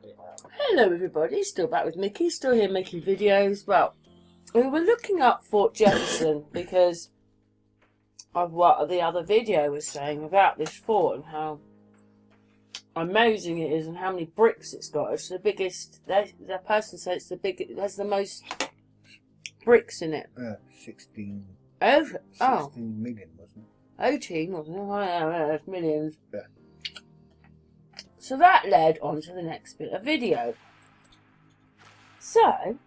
Hello everybody, still back with Mickey, still here making videos. Well, we were looking up Fort Jefferson because of what the other video was saying about this fort and how amazing it is and how many bricks it's got. It's the biggest, the person said it's the biggest, it has the most bricks in it. 16 Oh, million, wasn't it? 18, wasn't it? I know, it's millions. Yeah. So that led on to the next bit of video. So,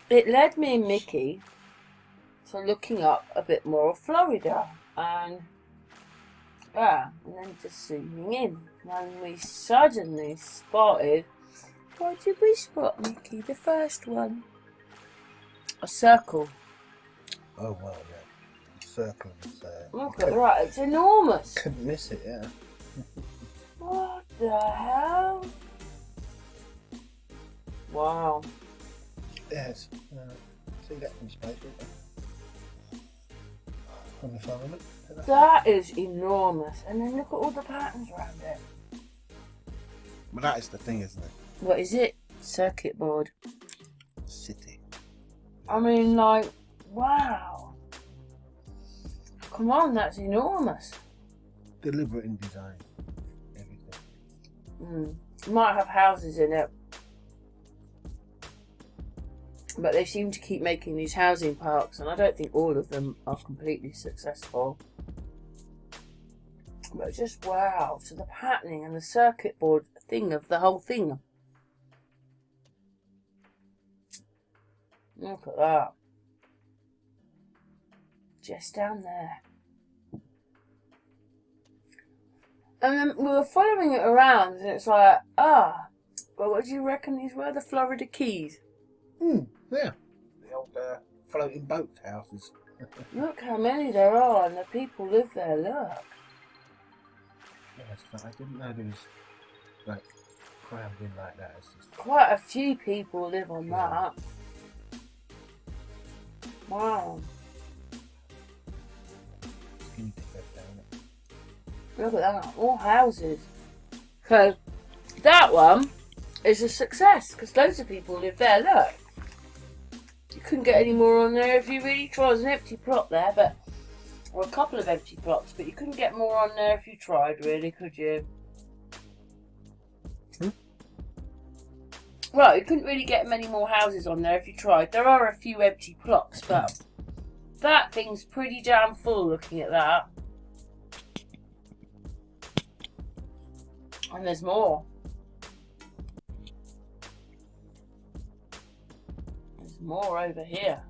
it led me and Mickey to looking up a bit more of Florida and then just zooming in when we suddenly spotted, what did we spot, Mickey? The first one. A circle. Oh, wow, yeah. The circle is Look at that, it's enormous. couldn't miss it, yeah. What the hell? Wow. Yes. See that from space, isn't it? On the firmament. That is enormous. And then look at all the patterns around it. Well, that is the thing, isn't it? What is it? Circuit board. City. I mean, like, wow. Come on, that's enormous. Deliberate in design. Everything. It might have houses in it. But they seem to keep making these housing parks, and I don't think all of them are completely successful. But just wow, so the patterning and the circuit board thing of the whole thing. Look at that. Just down there. And then we were following it around, and it's like, well, what do you reckon these were? The Florida Keys? Yeah. The old floating boat houses. Look how many there are, and the people live there, look. Yes, but I didn't know there was, like, crammed in like that. It's just... Quite a few people live on that. Wow. Skinny dip down it. Look at that, all houses. So, that one is a success, because loads of people live there, look. You couldn't get any more on there if you really tried. There's an empty plot there, but, or a couple of empty plots, but you couldn't get more on there if you tried, really, could you? Well, you couldn't really get many more houses on there if you tried. There are a few empty plots, but that thing's pretty damn full looking at that. And there's more. There's more over here.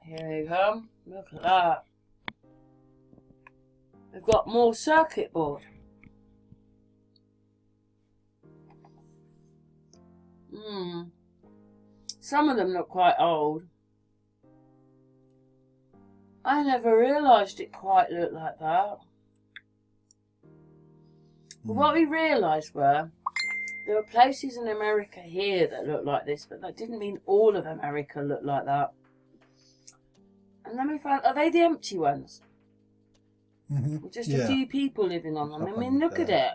Here you come. Look at that. We've got more circuit board. Some of them look quite old. I never realised it quite looked like that. But what we realised were, there were places in America here that looked like this, but that didn't mean all of America looked like that. And then we found, are they the empty ones? With just a few people living on them. I mean, look at it.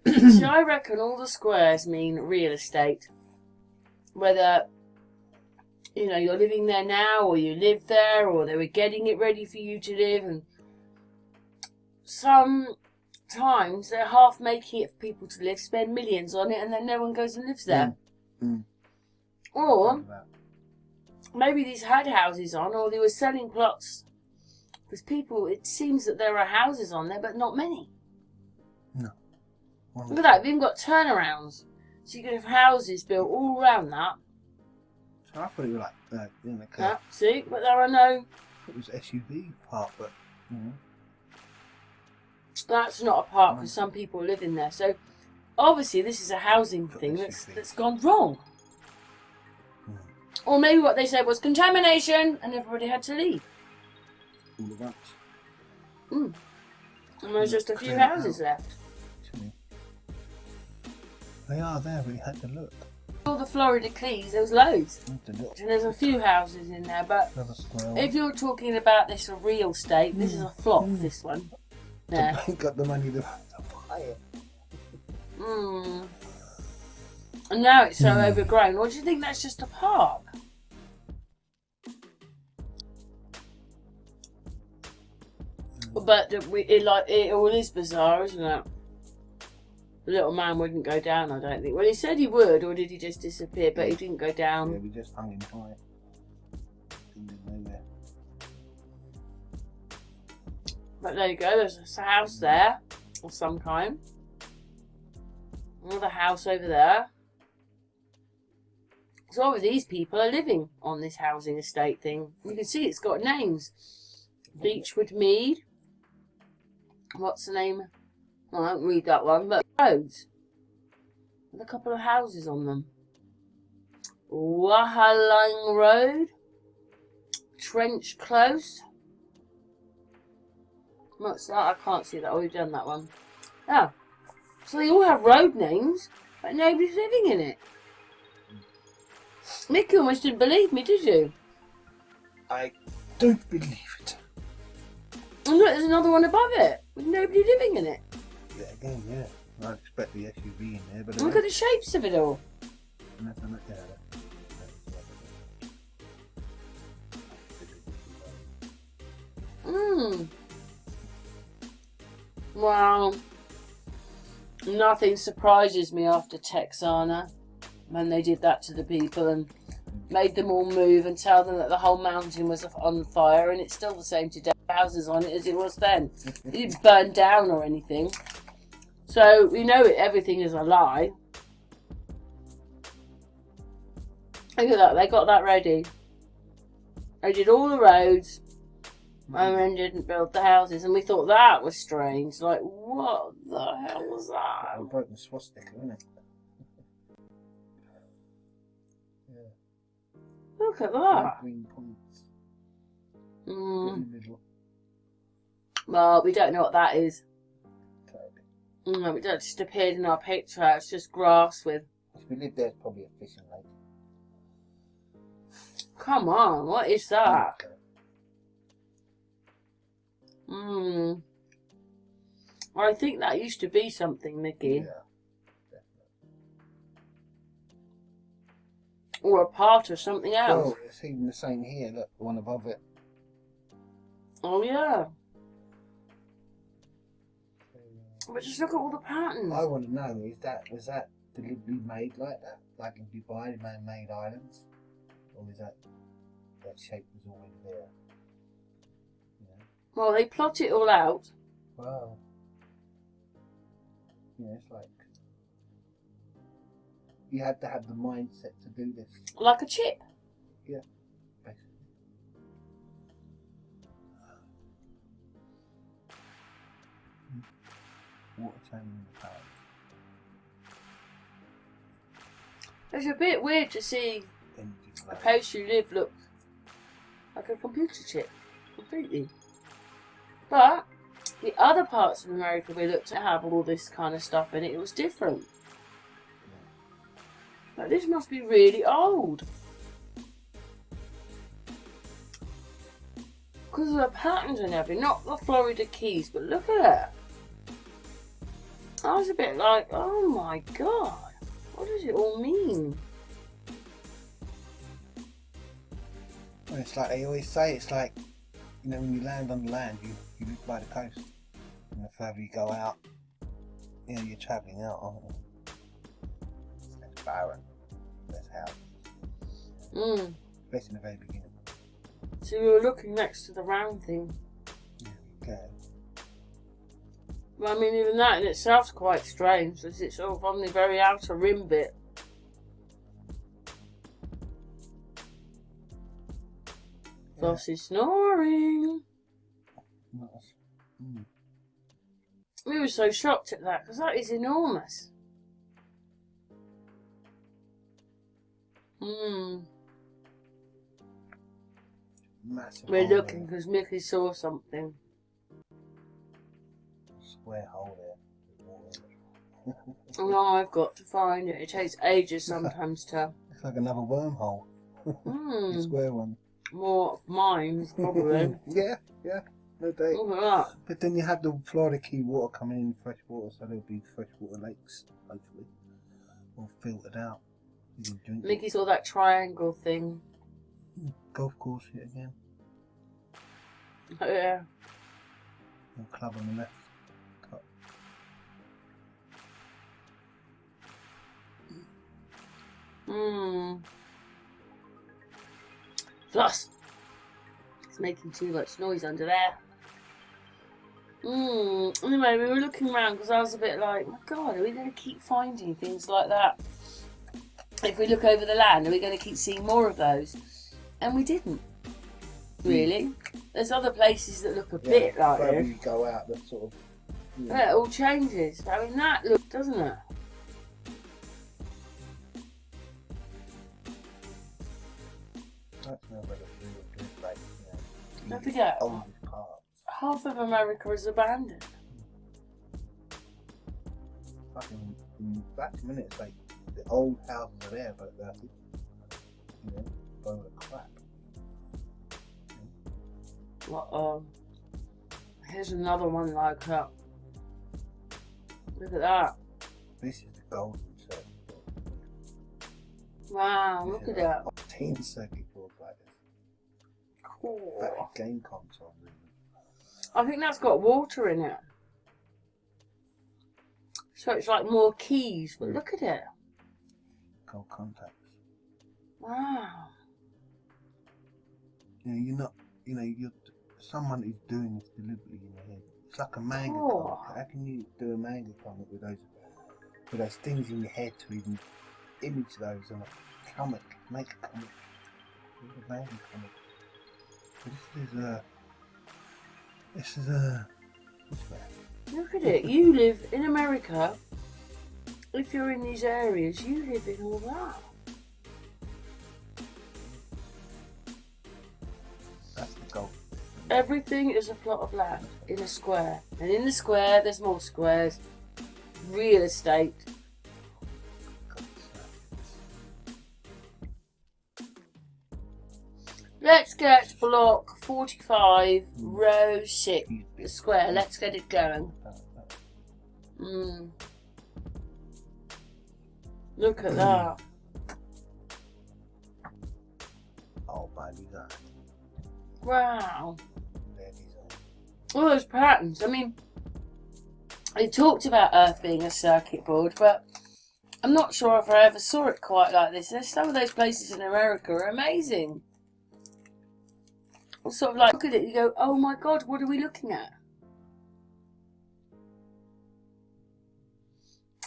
So I reckon all the squares mean real estate. Whether, you know, you're living there now, or you live there, or they were getting it ready for you to live, and sometimes they're half making it for people to live, spend millions on it, and then no one goes and lives there. Or maybe these had houses on, or they were selling plots. Because people, it seems that there are houses on there, but not many. No. Look at that, we've even got turnarounds. So you can have houses built all around that. So I thought it was like, See, but there are no... it was SUV park, but, you know. That's not a park, because some people live in there. So, obviously, this is a housing thing that's gone wrong. Or maybe what they said was contamination, and everybody had to leave. All of that. And there's just a few houses left. They are there, we had to look. All the Florida Keys, there was loads. And there's a few houses in there, but if you're talking about this a real estate, this is a flop, this one. They ain't got the money to buy it. And now it's so overgrown. Or do you think that's just a park? But it all is bizarre, isn't it? The little man wouldn't go down, I don't think. Well, he said he would, or did he just disappear? But he didn't go down. Yeah, we just hung him high. But there you go, there's a house there of some kind. Another house over there. So all of these people are living on this housing estate thing. You can see it's got names. Beechwood Mead. What's the name? Oh, I won't read that one, but roads. With a couple of houses on them. Wahalang Road. Trench Close. What's that? I can't see that. Oh, we've done that one. Oh. So they all have road names, but nobody's living in it. Mickey almost didn't believe me, did you? I don't believe it. And look, there's another one above it, with nobody living in it. Yeah, again, yeah. I'd expect the SUV in there, but... Look at the shapes of it all. Wow. Nothing surprises me after Texana when they did that to the people and made them all move and tell them that the whole mountain was on fire, and it's still the same today. Houses on it as it was then. It didn't burn down or anything. So we know everything is a lie. Look at that, they got that ready. They did all the roads and then didn't build the houses, and we thought that was strange. Like, what the hell was that? I broke the swastika, isn't it? Yeah. Look at that. Green points. In the middle. Well, we don't know what that is. No, it just appeared in our picture. It's just grass with... If we lived there, it's probably a fishing lake. Come on, what is that? Okay. I think that used to be something, Mickey. Yeah, definitely. Or a part of something else. Well, it's even the same here. Look, the one above it. Oh, yeah. But just look at all the patterns. I want to know, was that deliberately made like that? Like in Dubai, the man-made islands? Or is that shape was always there? Yeah. Well, they plot it all out. Wow. Yeah, it's like... You had to have the mindset to do this. Like a chip. Yeah, basically. Water channel in the clouds. It's a bit weird to see Energy a flow. place you live look like a computer chip. Completely. But the other parts of America we looked at have all this kind of stuff in it. It was different. Like, this must be really old. Because of the patterns and everything. Not the Florida Keys, but look at it. I was a bit like, oh my god. What does it all mean? Well, it's like they always say, it's like, you know, when you land on the land, you look by the coast. And the further you go out, you know, you're travelling out, aren't you? It's barren. There's houses. Especially in the very beginning. So we were looking next to the round thing. Yeah, okay. Well, I mean, even that in itself's quite strange, as it's sort of on the very outer rim bit. Yeah. Flossie snoring. Nice. We were so shocked at that, because that is enormous. Massive. We're hole looking because Mickey saw something. there. Square hole there. Oh, I've got to find it. It takes ages sometimes to... It's like another wormhole. The square one. More of mine, probably. Yeah, yeah. No date. Look at that. But then you have the Florida Key water coming in, fresh water, so there'll be freshwater lakes, hopefully, all filtered out. You can drink it. Mickey saw that triangle thing. Golf course yet again. Oh, yeah. And club on the left. Top. Plus, it's making too much noise under there. Anyway, we were looking around because I was a bit like, my God, are we going to keep finding things like that? If we look over the land, are we going to keep seeing more of those? And we didn't, really. There's other places that look a bit like wherever this. you go out, that sort of. Yeah, it all changes. I mean, that look, doesn't it? That's not really good, like, Don't forget, oldest part. half of America is abandoned. Fucking, back a minute, it's like the old houses are there, but they're, full of crap. Here's another one like that. Look at that. This is the golden circuit board. Wow, look at that. 10 circuit boards like this. Cool. Back game console, really. I think that's got water in it. So it's like more keys, but look at it. Gold contacts. Wow. You're not, someone is doing this deliberately in your head. It's like a manga Cool. comic. How can you do a manga comic with those things in your head to even image those on a comic? Make a comic. Make a manga comic. This is a. Look at it. You live in America. If you're in these areas, you live in all that. That's the goal. Everything is a plot of land in a square. And in the square, there's more squares. Real estate. Let's get block 45, row 6, the square. Let's get it going. Look at that. Oh, by design. Wow. Their design. All those patterns. I mean, they talked about Earth being a circuit board, but I'm not sure if I ever saw it quite like this. There's some of those places in America are amazing. It's sort of like, look at it, you go, oh my God, what are we looking at?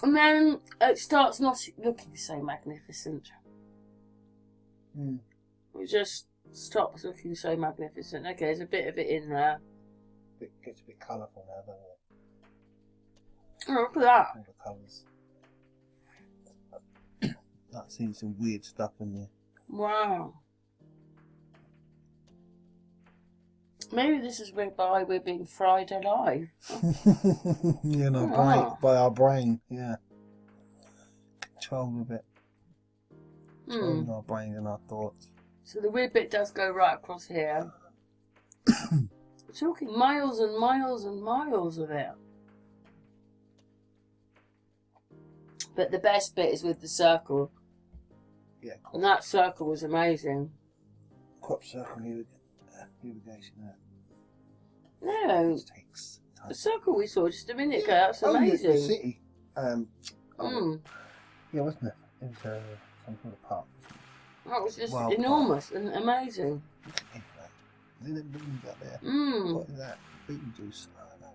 And then it starts not looking so magnificent. It just stops looking so magnificent. Okay, there's a bit of it in there. It gets a bit colourful now, doesn't it? Oh, look at that. All the colours. I've seen some weird stuff in there. Wow. Maybe this is whereby we're being fried alive. By our brain, yeah. Control of it. Controlling our brain and our thoughts. So the weird bit does go right across here. We're talking miles and miles and miles of it. But the best bit is with the circle. Yeah. And that circle was amazing. Crop circle irrigation there. No, It takes time. the circle we saw just a minute ago, that's amazing. The city. Yeah, wasn't it? It was some sort of park. That was just Wild enormous and amazing. Look at the beans up there. What is that? Beetlejuice. Oh, no.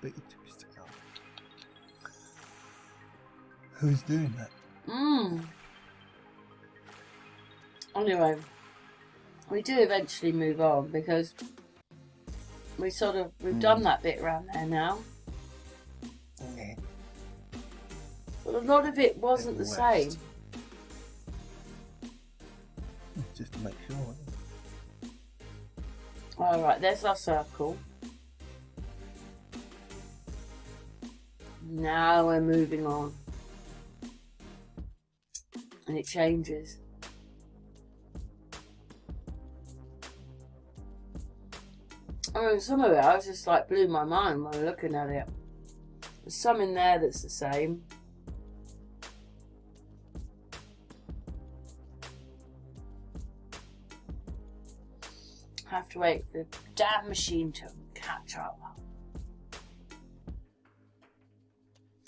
Beetlejuice. Who's doing that? Anyway, we do eventually move on because we've done that bit around there now. Yeah. But a lot of it wasn't the same. Just to make sure. Alright, there's our circle. Now we're moving on. And it changes. I mean, some of it I was just like blew my mind when looking at it. There's some in there that's the same. Have to wait for the damn machine to catch up.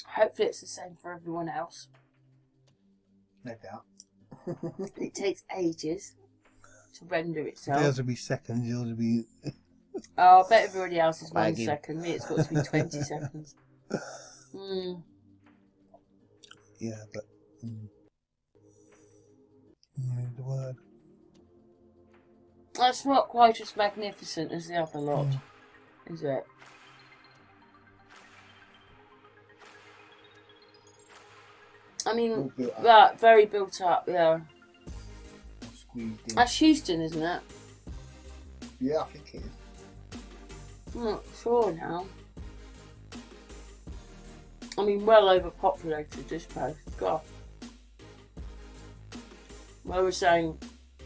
Hopefully it's the same for everyone else. No doubt. It takes ages to render itself. Yours will be seconds, yours will be... Oh, I bet everybody else is 1 Lagging. second. Me, it's got to be 20 seconds. Yeah, but... the word. That's not quite as magnificent as the other lot, is it? I mean, that very built up, yeah. Squeezed in. That's Houston, isn't it? Yeah, I think it is. I'm not sure now. I mean, well overpopulated, this place. God. Well, we're saying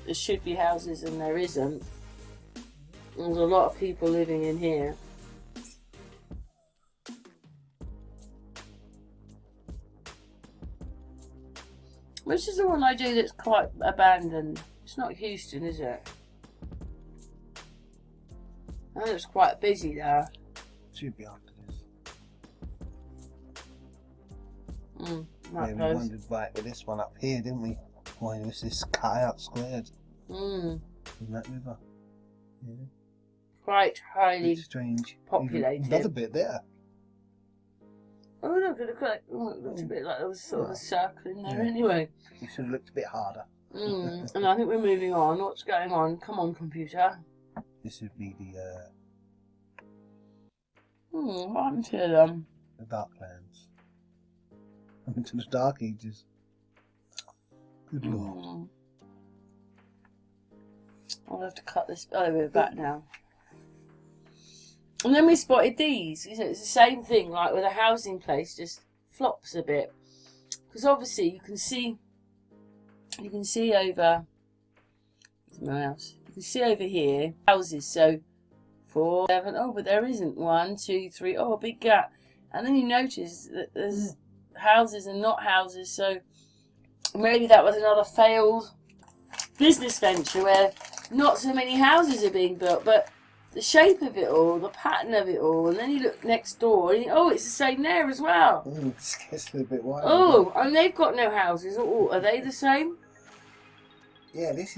there should be houses and there isn't. There's a lot of people living in here. Which is the one I do that's quite abandoned? It's not Houston, is it? I know it's quite busy there. Should be after this. That Yeah, we goes. wondered right with this one up here, didn't we? Why was this cut out squared in that river? Yeah. Quite highly It's strange. populated. Another bit there. Oh, look, it looked a bit like there was sort of a circle in there anyway. You should have looked a bit harder. And I think we're moving on. What's going on? Come on, computer. This would be the What happened to them? Darklands. Into the Dark Ages. Good lord. I'll have to cut this. Oh, we're back now. And then we spotted these. It's the same thing, like with a housing place, just flops a bit. Because obviously you can see over. My mouse. You can see over here houses. So 4, 7. Oh, but there isn't 1, 2, 3. Oh, a big gap. And then you notice that there's houses and not houses. So maybe that was another failed business venture where not so many houses are being built, but the shape of it all, the pattern of it all, and then you look next door and oh, it's the same there as well. This gets a little bit wild. Oh, and they've got no houses. Oh, are they the same? Yeah, this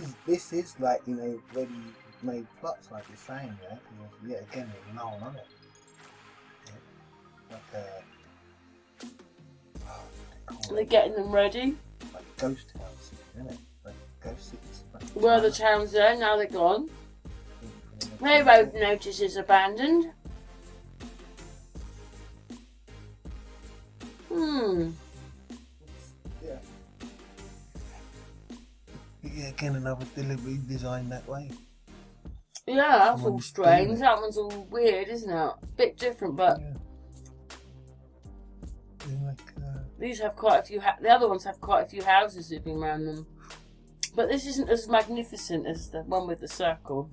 is like, you know, ready-made plots, like you're saying there. Yeah, again, there's no one on it. Yeah. Like They're getting them ready. like ghost houses, isn't it? Like ghost cities. Like Were the towns there? Now they're gone. They won't notice it's abandoned. Yeah. Yeah, again, another deliberately designed that way. Yeah, that's all Someone's strange. doing it. That one's all weird, isn't it? Bit different, but Yeah. Yeah, like, these have quite a few. The other ones have quite a few houses living around them. But this isn't as magnificent as the one with the circle.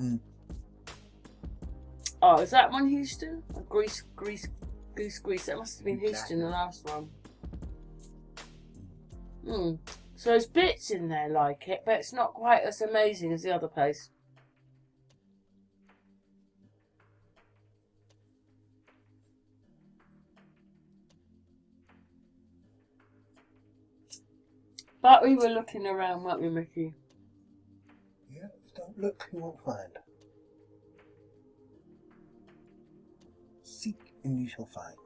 Oh, is that one Houston? Or Goose Grease. That must have been Houston, the last one. So there's bits in there like it, but it's not quite as amazing as the other place. But we were looking around, weren't we, Mickey? yeah, don't look, you won't find. Seek and you shall find.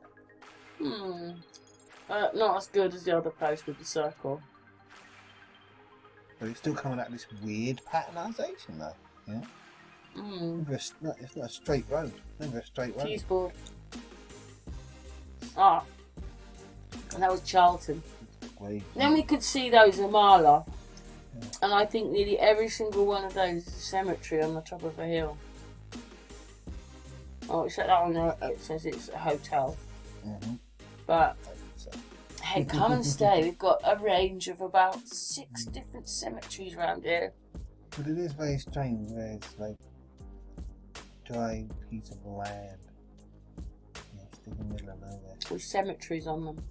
Not as good as the other place with the circle. But it's still coming out this weird patternisation though. Yeah. It's not a straight road. Never a straight road. Fuse board. Ah. That was Charlton. Great. Then we could see those a mile off. And I think nearly every single one of those is a cemetery on the top of a hill. Oh, except that one, it says it's a hotel. But, hey, come and stay. We've got a range of about 6 different cemeteries around here. But it is very strange where it's like dry piece of land. Yeah, still in the middle of nowhere. With cemeteries on them.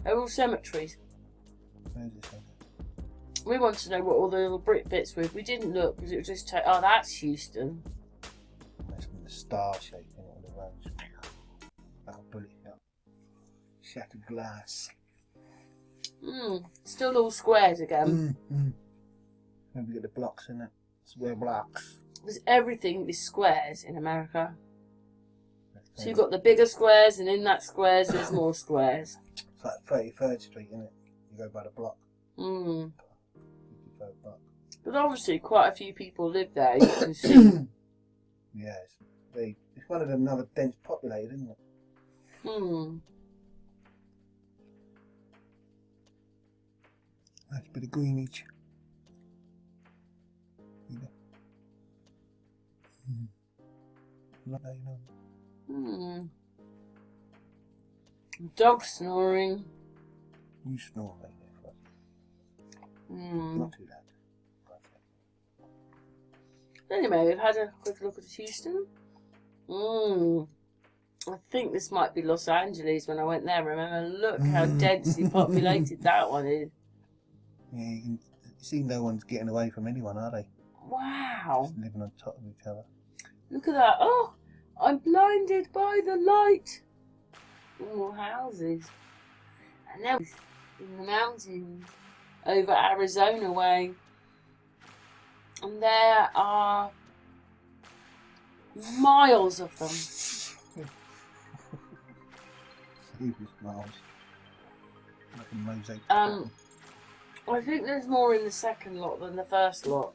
They're all cemeteries. Where's this one? We want to know what all the little brick bits were. We didn't look because it was just oh, that's Houston. That's from the star shape in it on the roads. Like a bullet shot. Shattered glass. Still all squares again. Maybe get the blocks in it. Square blocks. Because everything is squares in America. So you've got the bigger squares, and in that squares there's more squares. It's like 33rd Street, isn't it? You go by the block. 53rd block. But obviously quite a few people live there, you can see. Yeah, it's one of the another dense populated, isn't it? Nice bit of greenage. Dog snoring. You snore like that for us. Not too loud. Anyway, we've had a quick look at Houston. I think this might be Los Angeles when I went there. Remember, look how densely populated that one is. Yeah, you can see no one's getting away from anyone, are they? Wow. Just living on top of each other. Look at that. Oh, I'm blinded by the light. More houses. And now in the mountains over Arizona way. And there are miles of them. Miles. Like a mosaic. I think there's more in the second lot than the first lot.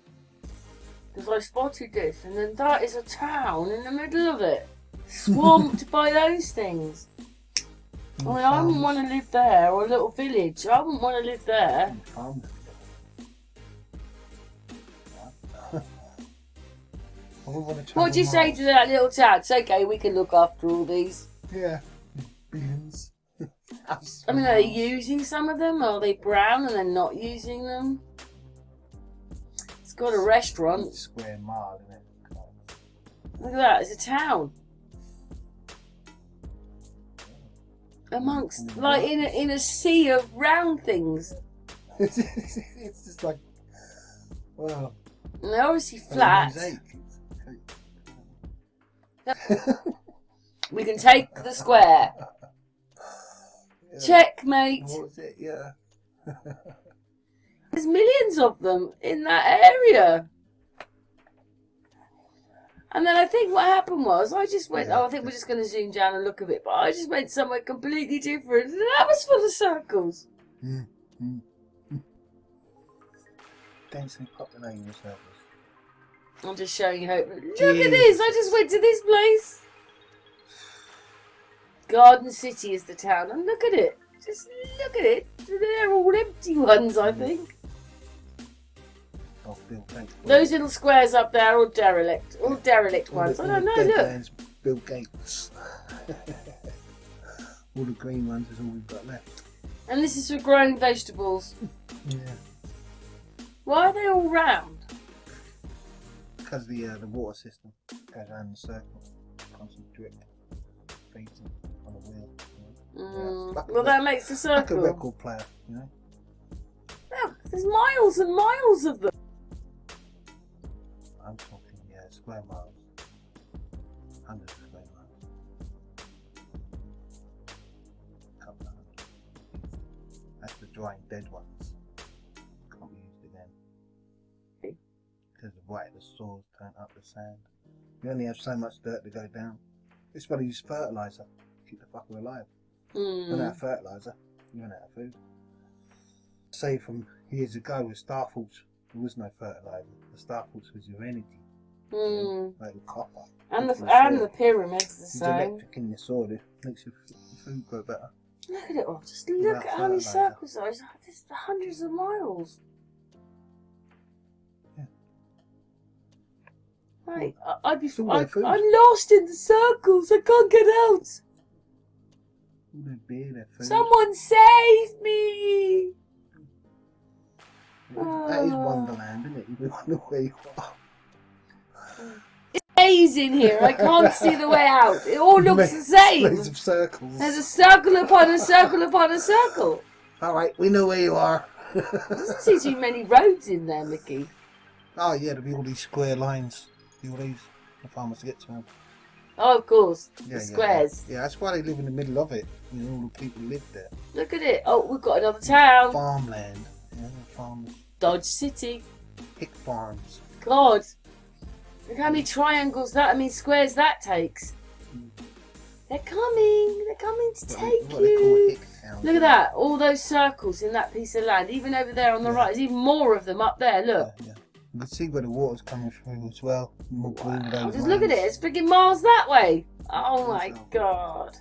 Because I spotted this, and then that is a town in the middle of it. Swamped by those things. I mean, I wouldn't want to live there, or a little village. I wouldn't want to live there. What do you say to that little town? It's okay, we can look after all these. Yeah, billions. I mean, are they using some of them? Are they brown and they're not using them? It's got a restaurant. Square mile, isn't it? Look at that, it's a town. Amongst, like in a sea of round things. It's just like, wow. And they're obviously flat. We can take the square. Yeah. Checkmate. What was it? Yeah. There's millions of them in that area. And then I think what happened was, I just went, I think we're just going to zoom down and look a bit, but I just went somewhere completely different, and that was full of circles. Densely populating the circles. I'm just showing you hope. Look at this, I just went to this place. Garden City is the town, and look at it. Just look at it. They're all empty ones, I think. Those little squares up there are all derelict ones. I don't know, look. Bill Gates. All the green ones is all we've got left. And this is for growing vegetables. Yeah. Why are they all round? Because the water system goes around the circle. Constant drip. Feeds on the wheel. Well, that makes the circle. Like a record player, you know. Look, there's miles and miles of them. I'm talking, square miles. Hundreds of square miles. Couple of hundred. That's the drying dead ones. Can't be used again. Because of the way the soils turn up the sand. You only have so much dirt to go down. It's why they use fertiliser to keep the fucker alive. Run out of fertiliser, you run out of food. Say from years ago with starfalks, there was no fertiliser. The starfalks was your energy. Like the copper. And the pyramids the same. There's electric in your soil, it makes your food grow better. Look at it all. Just look at how many circles there are. There's hundreds of miles. Yeah. Right, I'm lost in the circles. I can't get out. All their beer, their food. Someone save me! That is Wonderland, isn't it? You wonder where you are. Save maze in here. I can't see the way out. It all looks the same. Maze of circles. There's a circle upon a circle upon a circle. All right, we know where you are. Doesn't seem to be many roads in there, Mickey. Oh yeah, there'll be all these square lines. All these the farmers get to them. Oh, of course, Yeah, the squares. Yeah, that's why they live in the middle of it. You know, all the people live there. Look at it. Oh, we've got another town. Farmland. Yeah, farmers. Dodge City. Pig farms. God. Look how many triangles squares that takes. They're coming. They're coming to take What they call you. hick towns. Look at that. All those circles in that piece of land. Even over there on the right. There's even more of them up there. Look. Yeah. You can see where the water's coming through as well. Wow. Just look at it. It's freaking miles that way. Oh my God.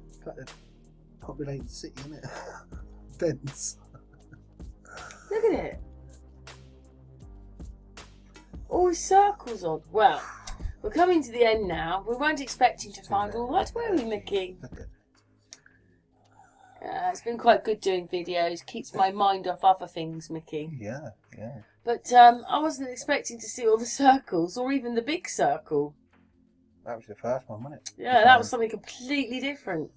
It's like a populated city, isn't it? Dense. Look at it. All these circles on. Well, we're coming to the end now. We weren't expecting to find all that, were we, Mickey? It's been quite good doing videos. Keeps my mind off other things, Mickey. Yeah. But I wasn't expecting to see all the circles, or even the big circle. That was the first one, wasn't it? Yeah, that was something completely different.